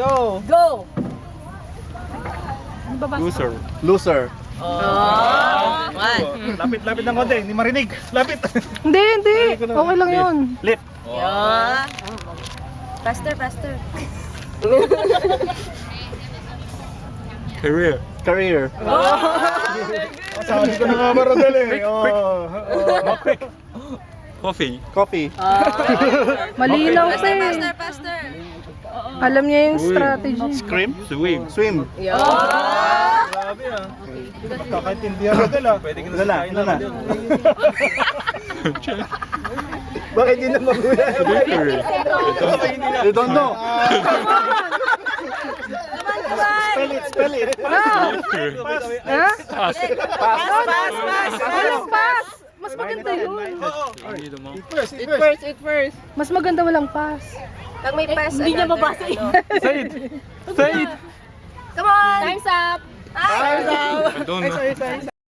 Go! Go! Loser. Loser. Lapit ng konti, hindi marinig. Lapit. Hindi, hindi. Okay lang yun. Lift. Yeah. Faster, faster. Career. Career. Sabi ko na nga maradal eh. Coffee. Coffee. Malinaw pa eh. Faster, faster. Alam niya yung strategy. Scream. Swim. Swim. Grabe ah. Kakaintindihan radal ah. Pwede ka na Ilan na? Bakit yun na magulat? Bakery. Redondo. Spell it. Bakery. Ha? Pass. Walang pass. Mas maganda yun. Hindi naman. Eat first. Mas maganda walang pass. Pag may pass, hindi niya mabasa yun. Say it. Say it. Come on! Time's up! I don't know.